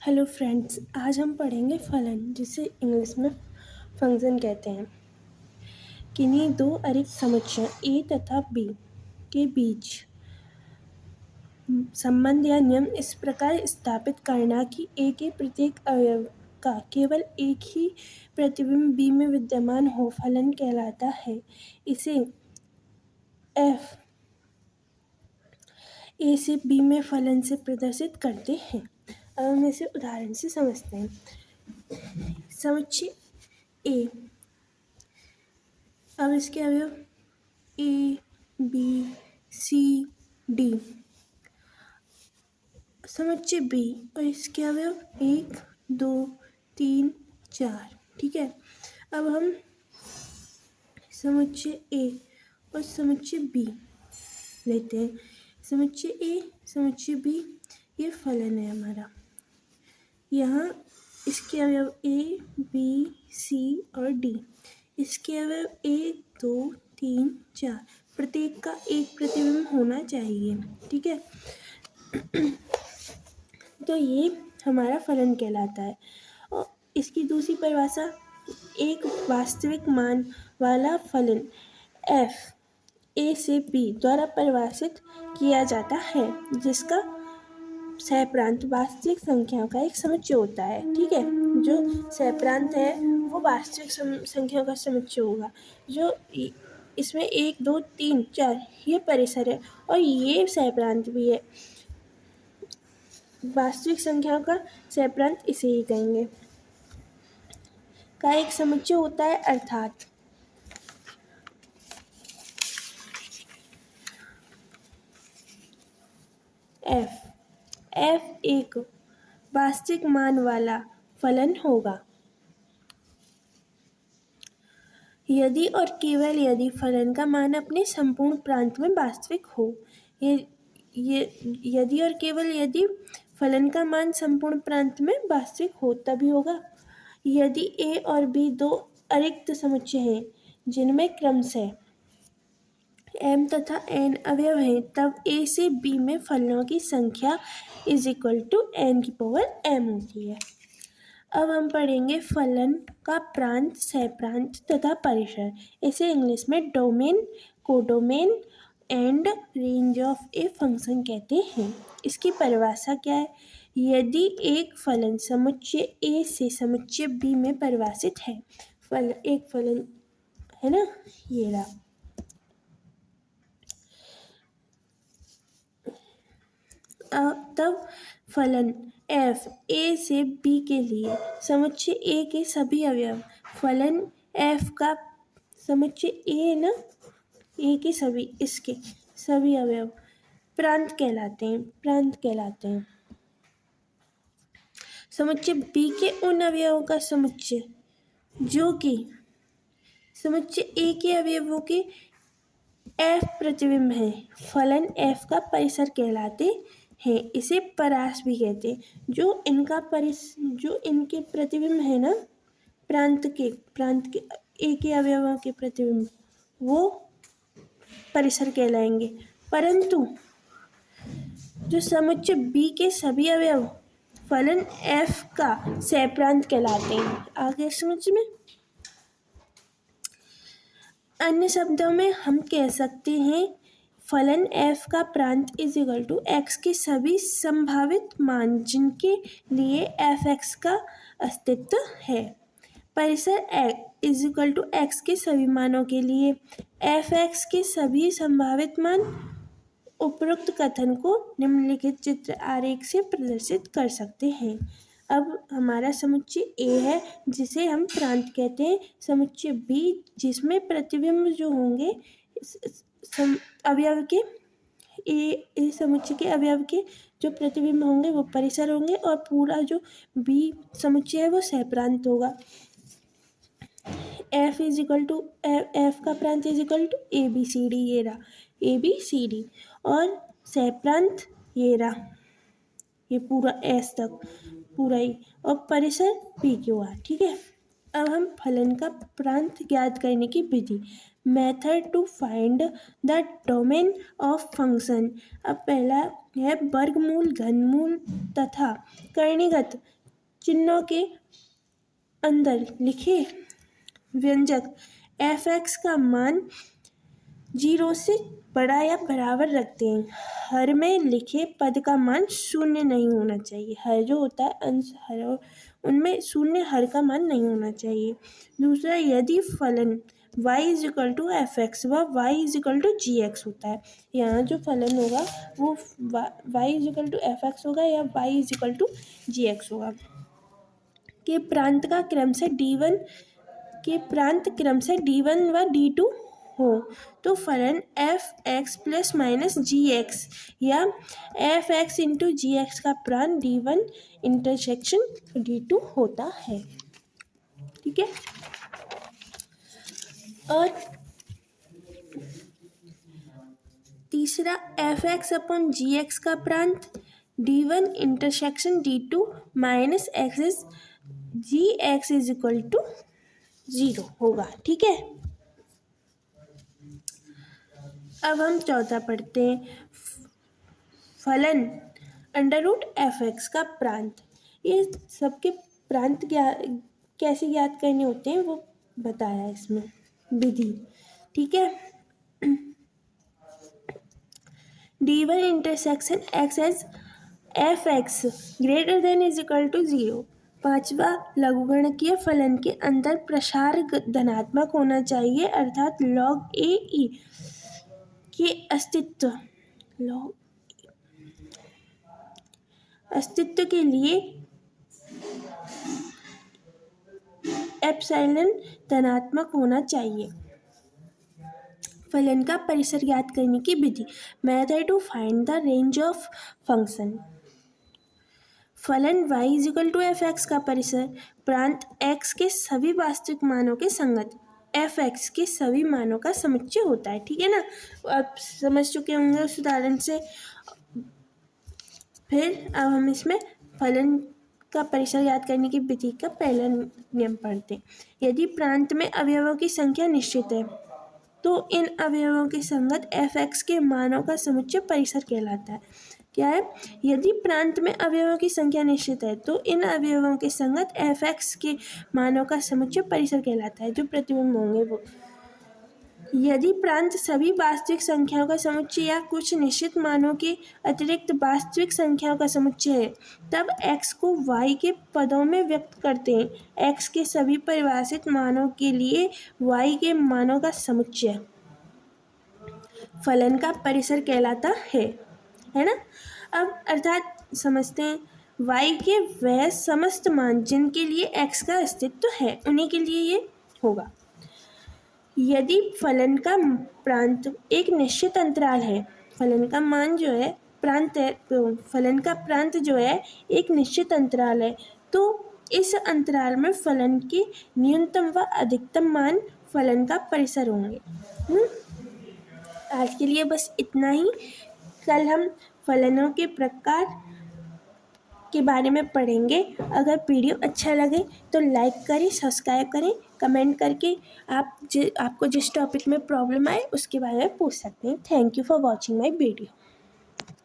Hello friends, आज हम पढ़ेंगे फलन, जिसे इंग्लिश में फंक्शन कहते हैं। किन्हीं दो अरिक्त समुच्चयों ए तथा बी के बीच संबंध या नियम इस प्रकार स्थापित करना कि ए के प्रत्येक अवयव का केवल एक ही प्रतिबिंब बी में विद्यमान हो फलन कहलाता है। इसे एफ ए से बी में फलन से प्रदर्शित करते हैं। अब हम इसे उदाहरण से समझते हैं। समुच्चय ए, अब इसके अवयव ए बी सी डी। समुच्चय बी और इसके अवयव 1 2 3 4। ठीक है, अब हम समुच्चय ए और समुच्चय बी लेते हैं। समुच्चय ए, समुच्चय बी, ये फलन है हमारा। यहाँ इसके अवयव ए बी सी और डी। इसके अवयव 1 2 3 4। प्रत्येक का एक प्रतिबिंब होना चाहिए। ठीक है, तो ये हमारा फलन कहलाता है। और इसकी दूसरी परिभाषा, एक वास्तविक मान वाला फलन f a से b द्वारा परिभाषित किया जाता है, जिसका सहप्रांत वास्तविक संख्याओं का एक समुच्चय होता है। ठीक है, जो सहप्रांत है वो वास्तविक संख्याओं का समुच्चय होगा। जो इसमें 1 2 3 4 ये परिसर है और ये सहप्रांत भी है। वास्तविक संख्याओं का सहप्रांत इसे ही कहेंगे, का एक समुच्चय होता है। अर्थात f एक वास्तविक मान वाला फलन होगा यदि और केवल यदि फलन का मान अपने संपूर्ण प्रांत में वास्तविक हो। यदि और केवल यदि फलन का मान संपूर्ण प्रांत में वास्तविक हो तभी होगा। यदि a और b दो अरिक्त समुच्चय हैं जिनमें क्रमशः m तथा n अवयव हैं, तब a से b में फलनों की संख्या n⁻m होती है। अब हम पढ़ेंगे फलन का प्रांत, सहप्रांत तथा परिसर। इसे इंग्लिश में domain, codomain and range of a function कहते हैं। इसकी परिभाषा क्या है? यदि एक फलन समुच्चय ए से समुच्चय बी में परिभाषित है, एक फलन है ना, ये रहा। तब फलन f a से b के लिए समुच्चय a के सभी अवयव, फलन f का समुच्चय a है ना, a के सभी, इसके सभी अवयव प्रांत कहलाते हैं। समुच्चय b के उन अवयवों का समुच्चय जो कि समुच्चय a के अवयवों के f प्रतिबिंब है, फलन f का परिसर कहलाते हैं। इसे परास भी कहते हैं। जो इनके प्रतिबिंब है ना, प्रांत के a के अवयवों के प्रतिबिंब, वो परिसर कहलाएंगे। परंतु जो समुच्चय b के सभी अवयव फलन f का सहप्रांत कहलाते हैं। आगे समझ में, अन्य शब्दों में हम कह सकते हैं फलन f का प्रांत x के सभी संभावित मान जिनके लिए fx का अस्तित्व है। परिसर x के सभी मानों के लिए fx के सभी संभावित मान। उपरोक्त कथन को निम्नलिखित चित्र आरेख से प्रदर्शित कर सकते हैं। अब हमारा समुच्चय A है जिसे हम प्रांत कहते हैं। समुच्चय B जिसमें प्रतिबिंब जो होंगे अवयव के A समुच्चय के अवयव के जो प्रतिबिंब होंगे वो परिसर होंगे, और पूरा जो B समुच्चय है वो सहप्रांत होगा। f का प्रांत ABCD, ये रहा ABCD, और सहप्रांत ये रहा, ये पूरा S तक पूरा ही, और परिसर PQR। ठीक है, अब हम फलन का प्रांत ज्ञात करने की विधि। Method to find the domain of function. अब पहला है वर्गमूल, घनमूल तथा करणीगत चिन्हों के अंदर लिखे व्यंजक f(x) का मान 0 से बड़ा या बराबर रखते हैं। हर में लिखे पद का मान शून्य नहीं होना चाहिए। हर जो होता है अंश हर, उनमें शून्य हर का मान नहीं होना चाहिए। दूसरा, यदि फलन y = f(x) व y = gx होता है। यहाँ जो फलन होगा वो y = f(x) होगा या y = gx होगा। के प्रांत क्रम से d1 व d2 हो तो फलन f(x) ± gx या f(x) × gx का प्रांत d1 * d2 होता है। ठीक है। और तीसरा, f(x/gx) का प्रांत d1 * d2 - x gx = 0 होगा। ठीक है। अब हम चौथा पढ़ते हैं, फलन √f(x) का प्रांत। ये सबके प्रांत कैसे ज्ञात करने होते हैं वो बताया है इसमें विधि। ठीक है। d1 * x as f(x) > 0। पांचवा, लघुगणकीय फलन के अंदर प्रसार धनात्मक होना चाहिए, अर्थात log a e के अस्तित्व के लिए एप्सिलॉन धनात्मक होना चाहिए। फलन का परिसर ज्ञात करने की विधि, method to find the range of function. फलन y = f(x) का परिसर प्रांत x के सभी वास्तविक मानों के संगत f(x) के सभी मानों का समुच्चय होता है। ठीक है ना। आप समझ चुके होंगे उस उदाहरण से। फिर अब हम इसमें फलन का परिसर ज्ञात करने की विधि का पहला नियम पढ़ते हैं। यदि प्रांत में अवयवों की संख्या निश्चित है तो इन अवयवों के संगत f(x) के मानों का समुच्चय परिसर कहलाता है। क्या है? यदि प्रांत में अवयवों की संख्या निश्चित है तो इन अवयवों के संगत f(x) के मानों का समुच्चय परिसर कहलाता है, जो प्रतिबिंब होंगे वो। यदि प्रांत सभी वास्तविक संख्याओं का समुच्चय या कुछ निश्चित मानों के अतिरिक्त वास्तविक संख्याओं का समुच्चय है, तब x को y के पदों में व्यक्त करते हैं। x के सभी परिभाषित मानों के लिए y के मानों का समुच्चय फलन का परिसर कहलाता है ना। अब अर्थात समझते हैं, y के वह समस्त मान जिनके लिए x का अस्तित्व है उन्हीं के लिए ये होगा। यदि फलन का प्रांत एक निश्चित अंतराल है, फलन का मान जो है प्रांत है, तो फलन का प्रांत जो है एक निश्चित अंतराल है, तो इस अंतराल में फलन के न्यूनतम व अधिकतम मान फलन का परिसर होंगे। आज के लिए बस इतना ही। कल हम फलनों के प्रकार के बारे में पढ़ेंगे। अगर वीडियो अच्छा लगे तो लाइक करें, सब्सक्राइब करें, कमेंट करके आपको जिस टॉपिक में प्रॉब्लम आए उसके बारे में पूछ सकते हैं। Thank you for watching my video.